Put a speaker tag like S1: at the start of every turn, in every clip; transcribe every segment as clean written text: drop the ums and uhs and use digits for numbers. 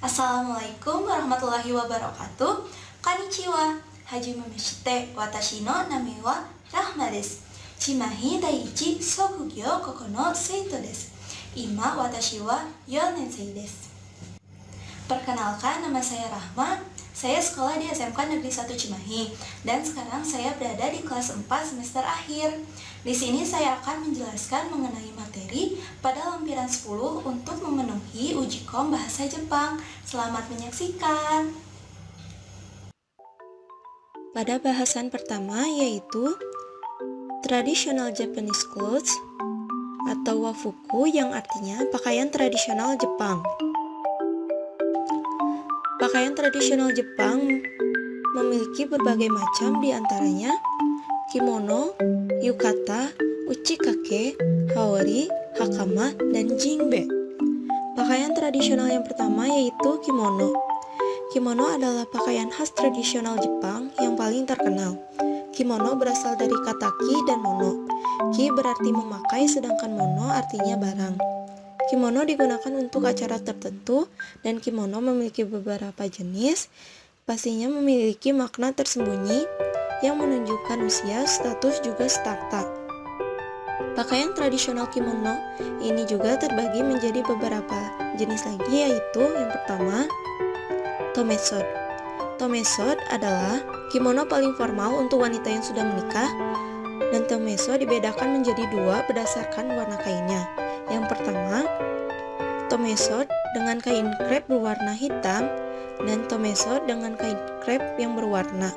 S1: Assalamualaikum warahmatullahi wabarakatuh. Konnichiwa. Hajime mashite. Watashi no name wa Rahma desu. Chimahi daiichi sokugyo koko no seito desu. Ima watashi wa 4 nensei desu. Perkenalkan, nama saya Rahma. Saya sekolah di SMK Negeri 1 Cimahi dan sekarang saya berada di kelas 4 semester akhir. Di sini saya akan menjelaskan mengenai materi pada lampiran 10 untuk memenuhi uji kom bahasa Jepang. Selamat menyaksikan. Pada bahasan pertama yaitu Traditional Japanese Clothes atau wafuku yang artinya pakaian tradisional Jepang. Pakaian tradisional Jepang memiliki berbagai macam, diantaranya kimono, yukata, uchikake, haori, hakama, dan jingbe. Pakaian tradisional yang pertama yaitu kimono. Kimono adalah pakaian khas tradisional Jepang yang paling terkenal. Kimono berasal dari kata ki dan mono. Ki berarti memakai, sedangkan mono artinya barang. Kimono digunakan untuk acara tertentu dan kimono memiliki beberapa jenis, pastinya memiliki makna tersembunyi yang menunjukkan usia, status, juga strata. Pakaian tradisional kimono ini juga terbagi menjadi beberapa jenis lagi, yaitu yang pertama, tomesod. Tomesod adalah kimono paling formal untuk wanita yang sudah menikah, dan tomeso dibedakan menjadi dua berdasarkan warna kainnya. Yang pertama, tomesod dengan kain krep berwarna hitam dan tomesod dengan kain krep yang berwarna.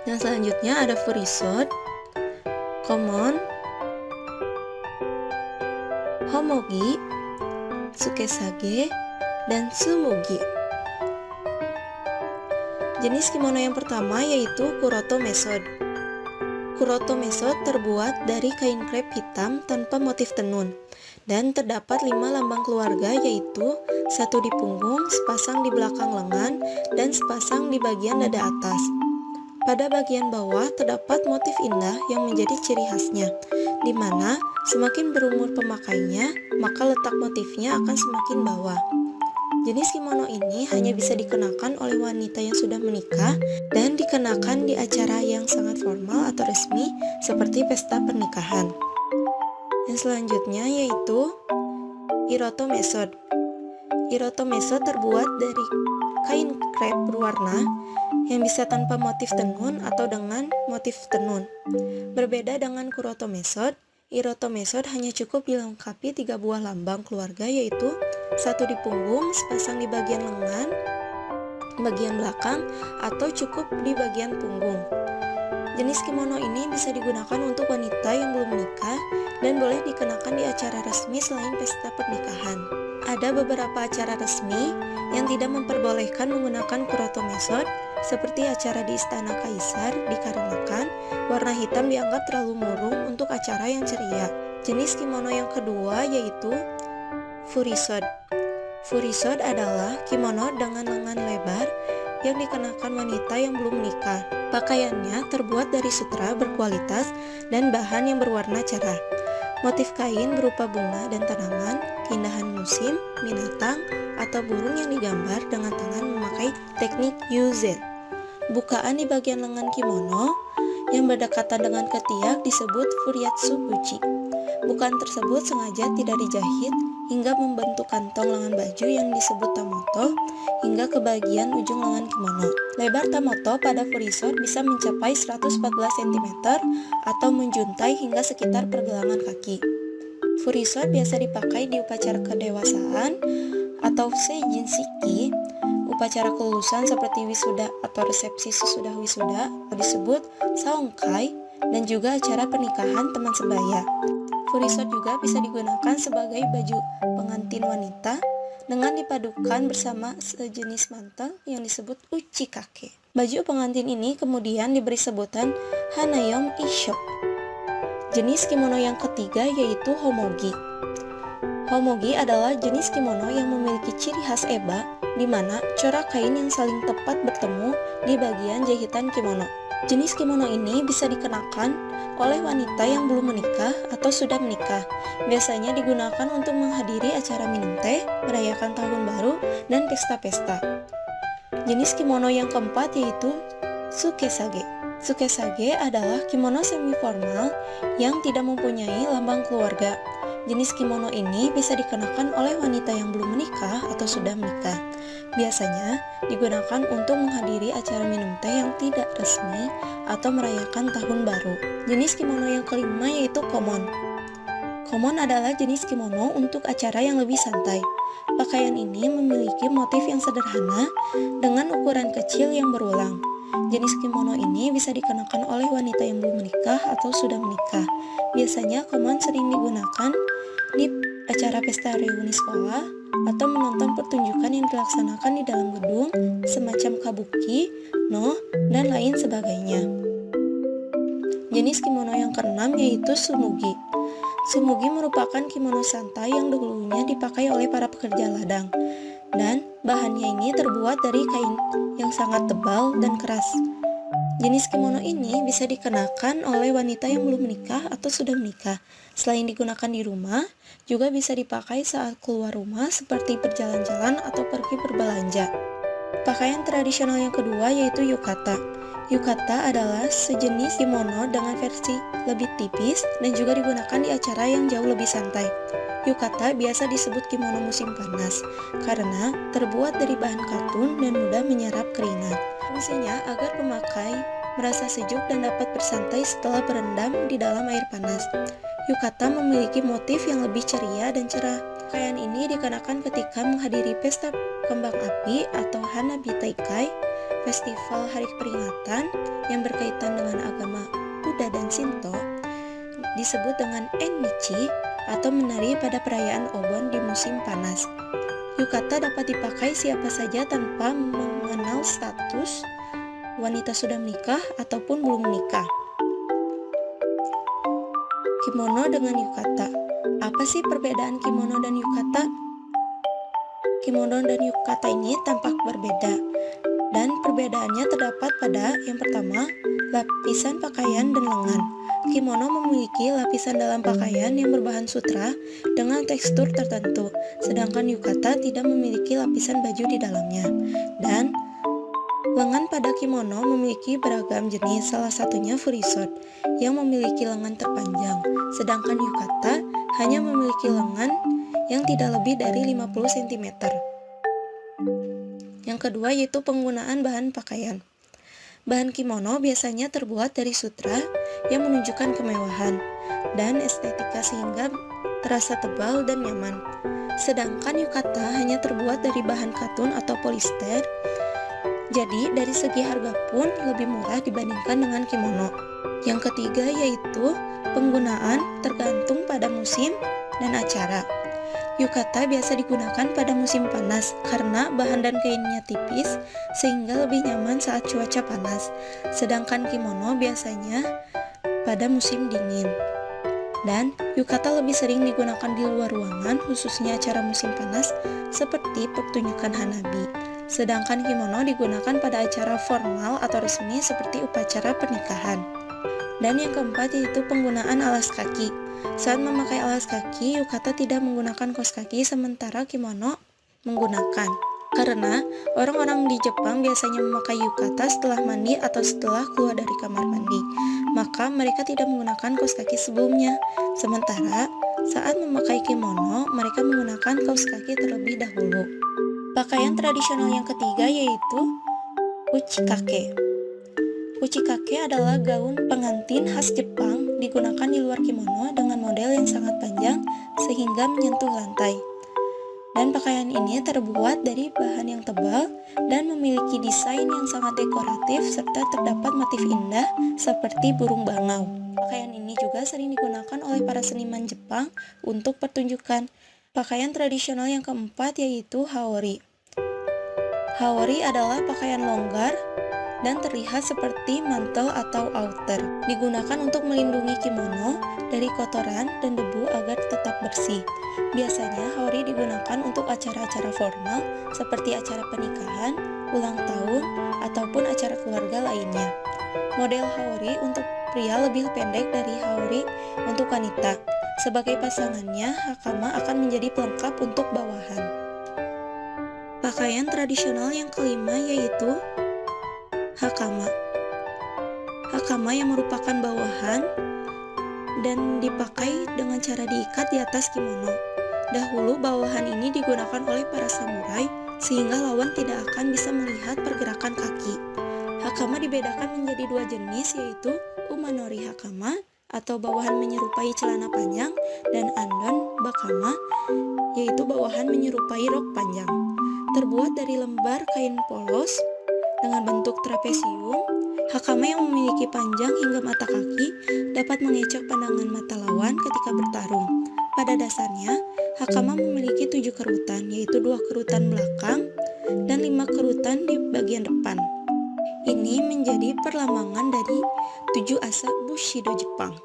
S1: Yang selanjutnya ada furisod, komon, homogi, sukesage, dan sumugi. Jenis kimono yang pertama yaitu kuroto mesod. Kuroto mesod terbuat dari kain krep hitam tanpa motif tenun dan terdapat 5 lambang keluarga, yaitu 1 di punggung, sepasang di belakang lengan, dan sepasang di bagian dada atas. Pada bagian bawah terdapat motif indah yang menjadi ciri khasnya, di mana semakin berumur pemakainya, maka letak motifnya akan semakin bawah. Jenis kimono ini hanya bisa dikenakan oleh wanita yang sudah menikah dan dikenakan di acara yang sangat formal atau resmi seperti pesta pernikahan. Yang selanjutnya yaitu iroto mesod. Iroto mesod terbuat dari kain krep berwarna yang bisa tanpa motif tenun atau dengan motif tenun. Berbeda dengan kuroto mesod, iroto mesod hanya cukup dilengkapi 3 buah lambang keluarga, yaitu 1 di punggung, sepasang di bagian lengan, bagian belakang, atau cukup di bagian punggung. Jenis kimono ini bisa digunakan untuk wanita yang belum menikah dan boleh dikenakan di acara resmi selain pesta pernikahan. Ada beberapa acara resmi yang tidak memperbolehkan menggunakan kuroto mesod, seperti acara di Istana Kaisar, dikarenakan warna hitam dianggap terlalu murung untuk acara yang ceria. Jenis kimono yang kedua yaitu furisod. Furisod adalah kimono dengan lengan lebar yang dikenakan wanita yang belum menikah. Pakaiannya terbuat dari sutra berkualitas dan bahan yang berwarna cerah. Motif kain berupa bunga dan tanaman, keindahan musim, binatang, atau burung yang digambar dengan tangan memakai teknik yuzen. Bukaan di bagian lengan kimono yang berdekatan dengan ketiak disebut furiatsu buchi. Bukaan tersebut sengaja tidak dijahit hingga membentuk kantong lengan baju yang disebut tamoto hingga ke bagian ujung lengan kimono. Lebar tamoto pada furisod bisa mencapai 114 cm atau menjuntai hingga sekitar pergelangan kaki. Furisod biasa dipakai di upacara kedewasaan atau seijinshiki, upacara kelulusan seperti wisuda atau resepsi sesudah wisuda atau disebut saongkai, dan juga acara pernikahan teman sebaya. Furisod juga bisa digunakan sebagai baju pengantin wanita dengan dipadukan bersama sejenis mantel yang disebut uchikake. Baju pengantin ini kemudian diberi sebutan hanayom isho. Jenis kimono yang ketiga yaitu homogi. Homogi adalah jenis kimono yang memiliki ciri khas eba, di mana corak kain yang saling tepat bertemu di bagian jahitan kimono. Jenis kimono ini bisa dikenakan oleh wanita yang belum menikah atau sudah menikah. Biasanya digunakan untuk menghadiri acara minum teh, merayakan tahun baru, dan pesta-pesta. Jenis kimono yang keempat yaitu sukesage. Sukesage adalah kimono semi-formal yang tidak mempunyai lambang keluarga. Jenis kimono ini bisa dikenakan oleh wanita yang belum menikah atau sudah menikah. Biasanya digunakan untuk menghadiri acara minum teh yang tidak resmi atau merayakan tahun baru. Jenis kimono yang kelima yaitu komon. Komon adalah jenis kimono untuk acara yang lebih santai. Pakaian ini memiliki motif yang sederhana dengan ukuran kecil yang berulang. Jenis kimono ini bisa dikenakan oleh wanita yang belum menikah atau sudah menikah. Biasanya komon sering digunakan di acara pesta reuni sekolah atau menonton pertunjukan yang dilaksanakan di dalam gedung semacam kabuki, noh, dan lain sebagainya. Jenis kimono yang keenam yaitu sumugi. Sumugi merupakan kimono santai yang dahulunya dipakai oleh para pekerja ladang, dan bahannya ini terbuat dari kain yang sangat tebal dan keras. Jenis kimono ini bisa dikenakan oleh wanita yang belum menikah atau sudah menikah. Selain digunakan di rumah, juga bisa dipakai saat keluar rumah seperti berjalan-jalan atau pergi berbelanja. Pakaian tradisional yang kedua yaitu yukata. Yukata adalah sejenis kimono dengan versi lebih tipis dan juga digunakan di acara yang jauh lebih santai. Yukata biasa disebut kimono musim panas karena terbuat dari bahan katun dan mudah menyerap keringat. Fungsinya agar pemakai merasa sejuk dan dapat bersantai setelah berendam di dalam air panas. Yukata memiliki motif yang lebih ceria dan cerah. Pakaian ini dikenakan ketika menghadiri pesta kembang api atau Hanabi Taikai, festival hari peringatan yang berkaitan dengan agama Buddha dan Shinto, disebut dengan Ennichi atau menari pada perayaan Obon di musim panas. Yukata dapat dipakai siapa saja tanpa mengenal status wanita sudah menikah ataupun belum menikah. Kimono dengan yukata. Apa sih perbedaan kimono dan yukata? Kimono dan yukata ini tampak berbeda, dan perbedaannya terdapat pada yang pertama, lapisan pakaian dan lengan. Kimono memiliki lapisan dalam pakaian yang berbahan sutra dengan tekstur tertentu, sedangkan yukata tidak memiliki lapisan baju di dalamnya. Dan lengan pada kimono memiliki beragam jenis, salah satunya furisode yang memiliki lengan terpanjang, sedangkan yukata hanya memiliki lengan yang tidak lebih dari 50 cm. Yang kedua yaitu penggunaan bahan pakaian. Bahan kimono biasanya terbuat dari sutra yang menunjukkan kemewahan dan estetika sehingga terasa tebal dan nyaman. Sedangkan yukata hanya terbuat dari bahan katun atau polister. Jadi dari segi harga pun lebih murah dibandingkan dengan kimono. Yang ketiga yaitu penggunaan tergantung pada musim dan acara. Yukata biasa digunakan pada musim panas karena bahan dan kainnya tipis sehingga lebih nyaman saat cuaca panas. Sedangkan kimono biasanya pada musim dingin. Dan yukata lebih sering digunakan di luar ruangan khususnya acara musim panas seperti pertunjukan Hanabi. Sedangkan kimono digunakan pada acara formal atau resmi seperti upacara pernikahan. Dan yang keempat yaitu penggunaan alas kaki. Saat memakai alas kaki, yukata tidak menggunakan kaos kaki sementara kimono menggunakan. Karena orang-orang di Jepang biasanya memakai yukata setelah mandi atau setelah keluar dari kamar mandi. Maka mereka tidak menggunakan kaos kaki sebelumnya. Sementara saat memakai kimono, mereka menggunakan kaos kaki terlebih dahulu. Pakaian tradisional yang ketiga yaitu uchikake. Uchikake adalah gaun pengantin khas Jepang digunakan di luar kimono dengan model yang sangat panjang sehingga menyentuh lantai. Dan pakaian ini terbuat dari bahan yang tebal dan memiliki desain yang sangat dekoratif serta terdapat motif indah seperti burung bangau. Pakaian ini juga sering digunakan oleh para seniman Jepang untuk pertunjukan. Pakaian tradisional yang keempat yaitu haori. Haori adalah pakaian longgar dan terlihat seperti seperti mantel atau outer. Digunakan untuk melindungi kimono dari kotoran dan debu agar tetap bersih. Biasanya haori digunakan untuk acara-acara formal seperti acara pernikahan, ulang tahun, ataupun acara keluarga lainnya. Model haori untuk pria lebih pendek dari haori untuk wanita. Sebagai pasangannya, hakama akan menjadi pelengkap untuk bawahan. Pakaian tradisional yang kelima yaitu hakama. Hakama yang merupakan bawahan dan dipakai dengan cara diikat di atas kimono. Dahulu bawahan ini digunakan oleh para samurai sehingga lawan tidak akan bisa melihat pergerakan kaki. Hakama dibedakan menjadi dua jenis yaitu umanori hakama atau bawahan menyerupai celana panjang dan andon bakama yaitu bawahan menyerupai rok panjang. Terbuat dari lembar kain polos dengan bentuk trapesium, hakama yang memiliki panjang hingga mata kaki dapat mengecek pandangan mata lawan ketika bertarung. Pada dasarnya, hakama memiliki 7 kerutan, yaitu 2 kerutan belakang dan 5 kerutan di bagian depan. Ini menjadi perlambangan dari 7 asa Bushido Jepang.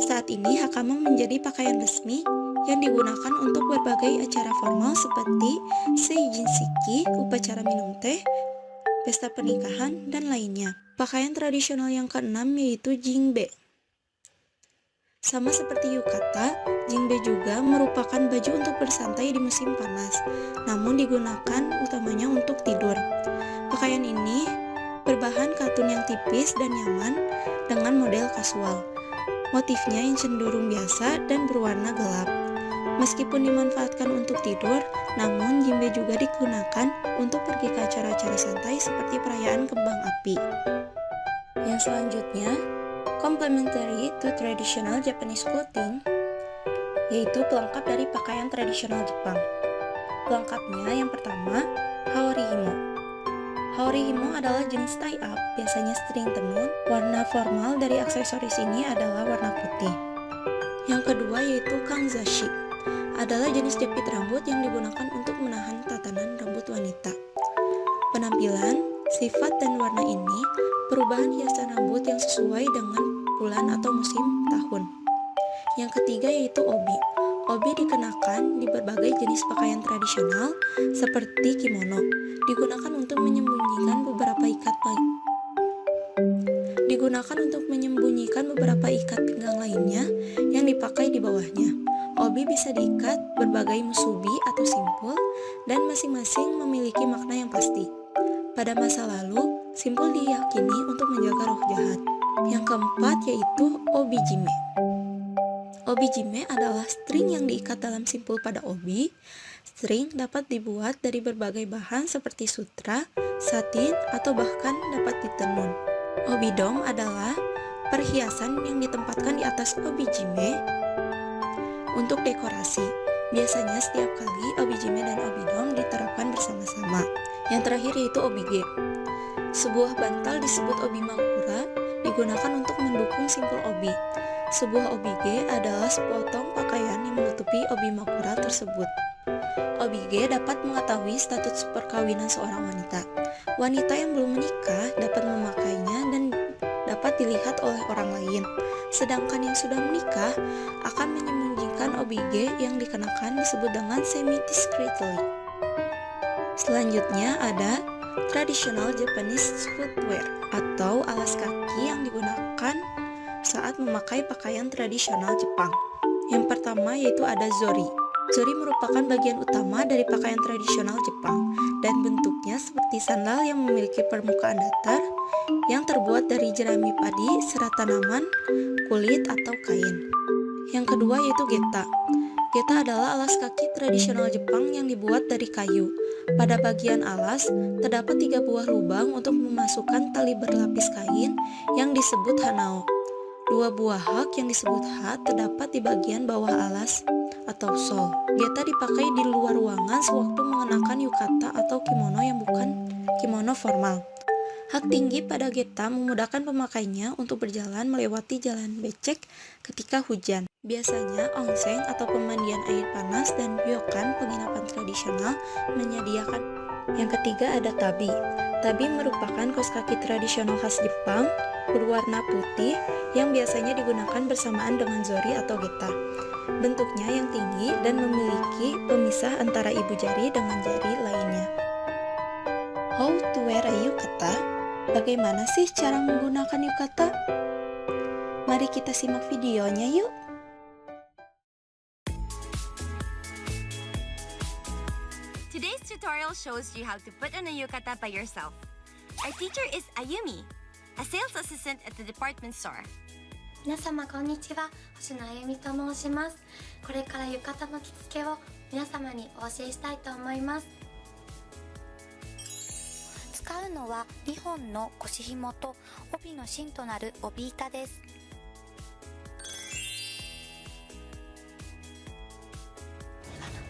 S1: Saat ini hakama menjadi pakaian resmi yang digunakan untuk berbagai acara formal seperti seijinshiki, upacara minum teh, pesta pernikahan, dan lainnya. Pakaian tradisional yang keenam yaitu jingbe. Sama seperti yukata, jingbe juga merupakan baju untuk bersantai di musim panas, namun digunakan utamanya untuk tidur. Pakaian ini berbahan katun yang tipis dan nyaman dengan model kasual. Motifnya yang cenderung biasa dan berwarna gelap. Meskipun dimanfaatkan untuk tidur, namun jingbe juga digunakan untuk pergi ke acara-acara santai seperti perayaan kembang api. Yang selanjutnya, complementary to traditional Japanese clothing, yaitu pelengkap dari pakaian tradisional Jepang. Pelengkapnya yang pertama, haori himo. Haori himo adalah jenis tie-up, biasanya string tenun. Warna formal dari aksesoris ini adalah warna putih. Yang kedua yaitu kangzashi, adalah jenis jepit rambut yang digunakan untuk menahan tatanan rambut wanita. Penampilan, sifat, dan warna ini perubahan hiasan rambut yang sesuai dengan bulan atau musim tahun. Yang ketiga yaitu obi. Obi dikenakan di berbagai jenis pakaian tradisional seperti kimono. Digunakan untuk menyembunyikan beberapa ikat pinggang lainnya yang dipakai di bawahnya. Obi bisa diikat berbagai musubi atau simpul dan masing-masing memiliki makna yang pasti. Pada masa lalu, simpul diyakini untuk menjaga roh jahat. Yang keempat yaitu obijime. Obijime adalah string yang diikat dalam simpul pada obi. String dapat dibuat dari berbagai bahan seperti sutra, satin, atau bahkan dapat ditenun. Obidom adalah perhiasan yang ditempatkan di atas obijime untuk dekorasi. Biasanya setiap kali obijime dan obidom diterapkan bersama-sama. Yang terakhir yaitu obige. Sebuah bantal disebut obimakura digunakan untuk mendukung simpul obi. Sebuah obige adalah sepotong pakaian yang menutupi obimakura tersebut. Obige dapat mengetahui status perkawinan seorang wanita. Wanita yang belum menikah dapat memakainya dan dapat dilihat oleh orang lain. Sedangkan yang sudah menikah akan menyembunyikan obige yang dikenakan disebut dengan semi-discreetly. Selanjutnya ada traditional Japanese footwear atau alas kaki yang digunakan saat memakai pakaian tradisional Jepang. Yang pertama yaitu ada zori. Zori merupakan bagian utama dari pakaian tradisional Jepang dan bentuknya seperti sandal yang memiliki permukaan datar yang terbuat dari jerami padi, serat tanaman, kulit, atau kain. Yang kedua yaitu geta. Geta adalah alas kaki tradisional Jepang yang dibuat dari kayu. Pada bagian alas, terdapat 3 buah lubang untuk memasukkan tali berlapis kain yang disebut hanao. 2 buah hak yang disebut hat terdapat di bagian bawah alas atau sol. Geta dipakai di luar ruangan sewaktu mengenakan yukata atau kimono yang bukan kimono formal. Hak tinggi pada geta memudahkan pemakainya untuk berjalan melewati jalan becek ketika hujan. Biasanya onsen atau pemandian air panas dan ryokan penginapan tradisional menyediakan. Yang ketiga ada tabi. Tabi merupakan kaos kaki tradisional khas Jepang berwarna putih yang biasanya digunakan bersamaan dengan zori atau geta. Bentuknya yang tinggi dan memiliki pemisah antara ibu jari dengan jari lainnya. How to wear a yukata? Bagaimana sih cara menggunakan yukata? Mari kita simak videonya yuk!
S2: Today's tutorial shows you how to put on a yukata by yourself. Our teacher is Ayumi, a sales assistant at the department store.
S3: 皆様こんにちは、星野あゆみと申します。これから浴衣の着付けを皆様にお教えしたいと思います。使うのは2本の腰紐と帯の芯となる帯板です。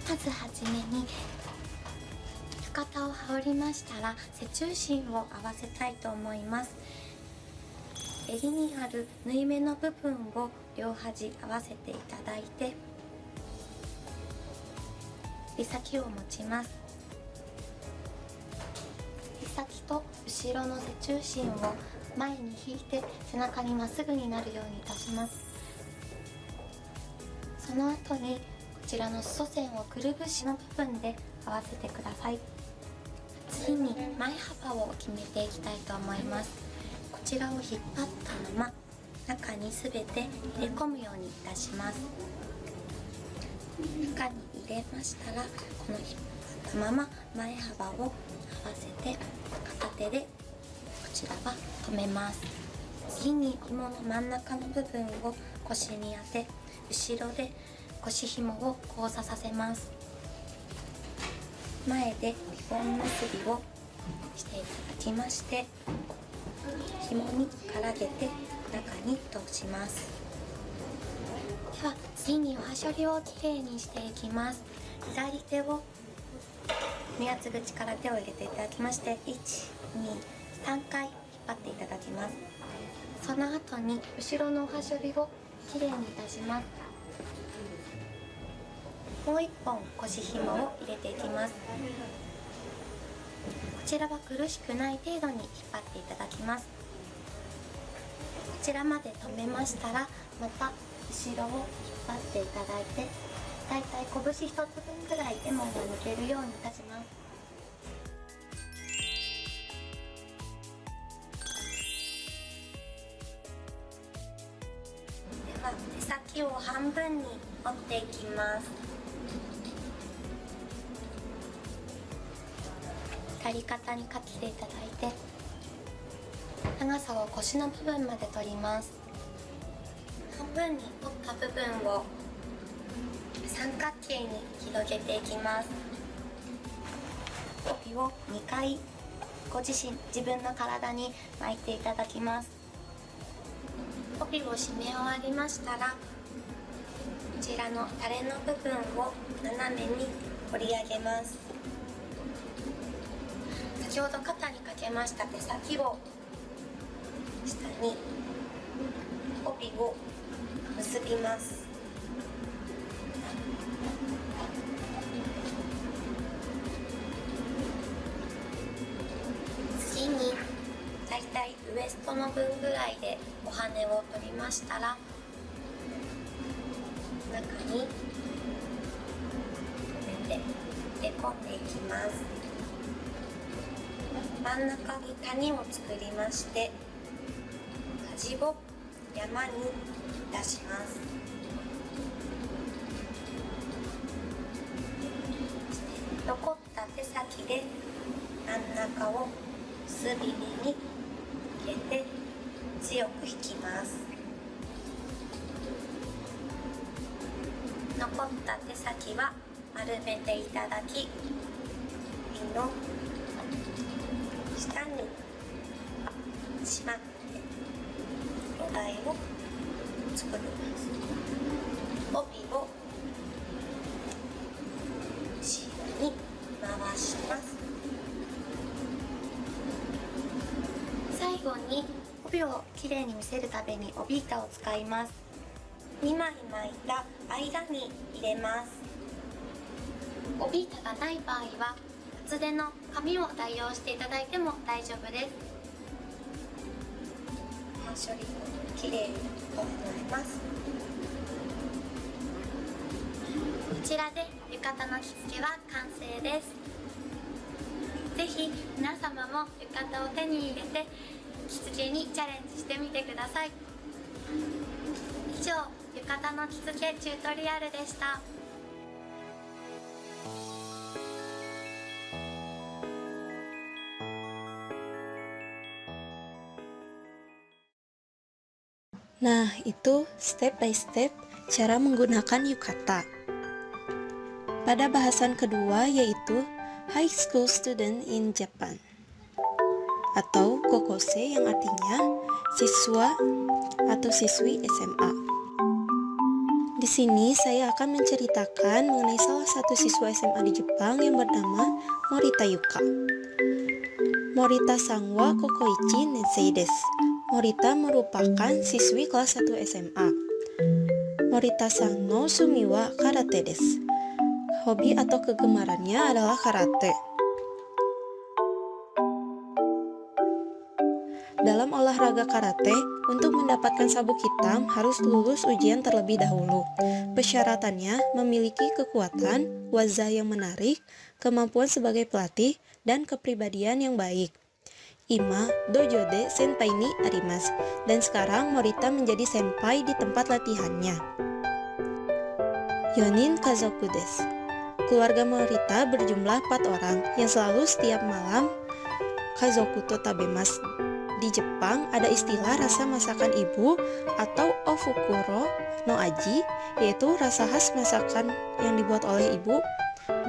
S3: まずはじめに浴衣を羽織りましたら背中心を合わせたいと思います。襟にある縫い目の部分を両端合わせていただいて、指先を持ちます。指先と後ろの背中心を前に引いて背中にまっすぐになるようにいたします。その後にこちらの裾線をくるぶしの部分で合わせてください。次に前幅を決めていきたいと思います。こちらを引っ張ったまま中に全て入れ込むようにいたします。中に入れましたら、この引っ張ったまま前幅を合わせて片手でこちらは留めます。次に紐の真ん中の部分を腰に当て、後ろで腰紐を交差させます。前でリボン結びをしていただきまして、紐にからげて中に通します。では次におはしょりをきれいにしていきます。左手を目圧口から手を入れていただきまして、1、2、3回引っ張っていただきます。その後に後ろのおはしょりをきれいにいたします。もう1本腰紐を入れていきます。こちらは苦しくない程度に引っ張っていただきます。こちらまで留めましたら、また後ろを引っ張っていただいて、だいたい拳1つ分くらいレモンが抜けるようにいたします。では手先を半分に折っていきます。左肩にかけていただいて、長さを腰の部分まで取ります。半分に折った部分を三角形に広げていきます。帯を2回ご自分の体に巻いていただきます。帯を締め終わりましたら、こちらのタレの部分を斜めに折り上げます。先ほど肩にかけました手先を下に帯を結びます。次にだいたいウエストの分ぐらいでお羽を取りましたら、中に留めて入れ込んでいきます。真ん中に谷を作りまして、端を山に出します。残った手先で真ん中を結び目に入れて強く引きます。残った手先は丸めていただき、首の下にしまって土台を作ります。帯を後ろに回します。最後に帯をきれいに見せるために帯板を使います。2枚巻いた間に入れます。帯板がない場合は厚手の紙を代用していただいても大丈夫です。処理きれいに整えます。こちらで浴衣の着付けは完成です。ぜひ皆様も浴衣を手に入れて着付けにチャレンジしてみてください。以上、浴衣の着付けチュートリアルでした。
S1: Nah, itu step by step cara menggunakan yukata. Pada bahasan kedua yaitu High School Student in Japan atau kokose yang artinya siswa atau siswi SMA. Di sini saya akan menceritakan mengenai salah satu siswa SMA di Jepang yang bernama Morita Yuka. Morita Sangwa Kokoichi Nensei desu. Morita merupakan siswi kelas 1 SMA. Morita Sang no sumi wa karate desu. Hobi atau kegemarannya adalah karate. Dalam olahraga karate, untuk mendapatkan sabuk hitam harus lulus ujian terlebih dahulu. Persyaratannya memiliki kekuatan, wazah yang menarik, kemampuan sebagai pelatih, dan kepribadian yang baik. Ima, dojo de senpai ni arimasu. Dan sekarang Morita menjadi senpai di tempat latihannya. Yonin kazoku desu. Keluarga Morita berjumlah 4 orang yang selalu setiap malam kazoku to tabemasu. Di Jepang ada istilah rasa masakan ibu atau ofukuro no aji, yaitu rasa khas masakan yang dibuat oleh ibu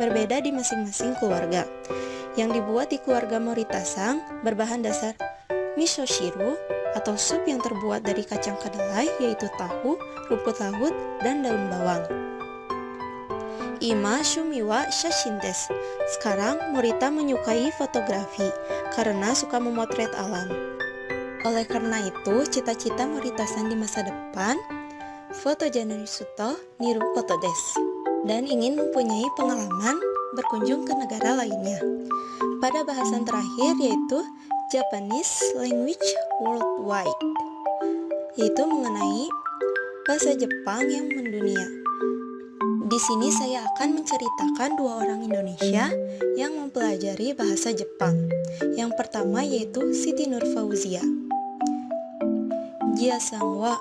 S1: berbeda di masing-masing keluarga. Yang dibuat di keluarga Morita Sang berbahan dasar misoshiru atau sup yang terbuat dari kacang kedelai, yaitu tahu, rumput laut, dan daun bawang. Ima shumi wa shashin desu. Sekarang Morita menyukai fotografi karena suka memotret alam. Oleh karena itu, cita-cita Morita Sang di masa depan fotojournalistu to niru koto desu, dan ingin mempunyai pengalaman berkunjung ke negara lainnya. Pada bahasan terakhir yaitu Japanese Language Worldwide, yaitu mengenai bahasa Jepang yang mendunia. Di sini saya akan menceritakan 2 orang Indonesia yang mempelajari bahasa Jepang. Yang pertama yaitu Siti Nurfauzia. Jia-san wa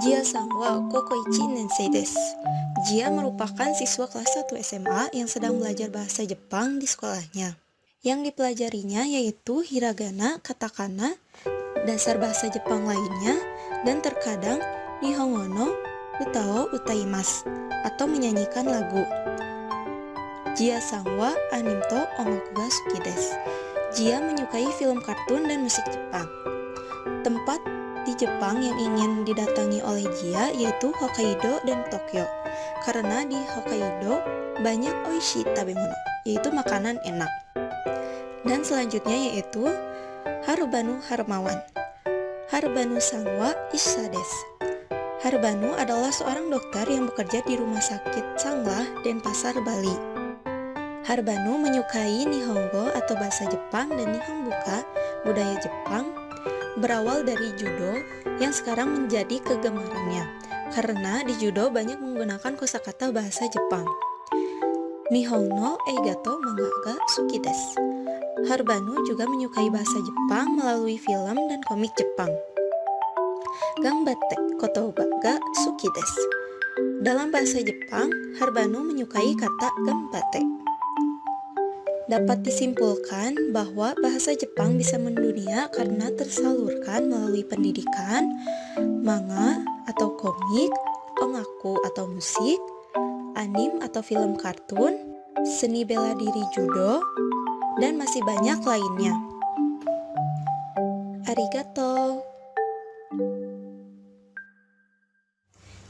S1: Jia-san wa kokoichi nensei desu. Jia merupakan siswa kelas 1 SMA yang sedang belajar bahasa Jepang di sekolahnya. Yang dipelajarinya yaitu hiragana, katakana, dasar bahasa Jepang lainnya, dan terkadang nihongo no uta o utaimasu atau menyanyikan lagu. Jia-san wa anime to ongaku ga suki desu. Jia menyukai film kartun dan musik Jepang. Tempat di Jepang yang ingin didatangi oleh Jia yaitu Hokkaido dan Tokyo, karena di Hokkaido banyak oishi tabemono, yaitu makanan enak. Dan selanjutnya yaitu Harubanu Harmawan. Harubanu Sang wa issa desu. Harubanu adalah seorang dokter yang bekerja di Rumah Sakit Sanglah Denpasar, Bali. Harubanu menyukai Nihongo atau bahasa Jepang dan Nihonbuka, budaya Jepang, berawal dari judo yang sekarang menjadi kegemarannya, karena di judo banyak menggunakan kosakata bahasa Jepang. Nihon no eiga to manga ga suki desu. Harubanu juga menyukai bahasa Jepang melalui film dan komik Jepang. Ganbatte kotoba ga suki desu. Dalam bahasa Jepang, Harubanu menyukai kata ganbatte. Dapat disimpulkan bahwa bahasa Jepang bisa mendunia karena tersalurkan melalui pendidikan, manga atau komik, ongaku atau musik, anime atau film kartun, seni bela diri judo, dan masih banyak lainnya. Arigato.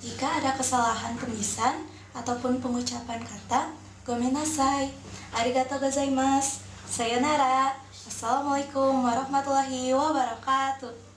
S1: Jika ada kesalahan tulisan ataupun pengucapan kata, gomenasai. Arigatou gozaimasu. Sayonara. Assalamualaikum warahmatullahi wabarakatuh.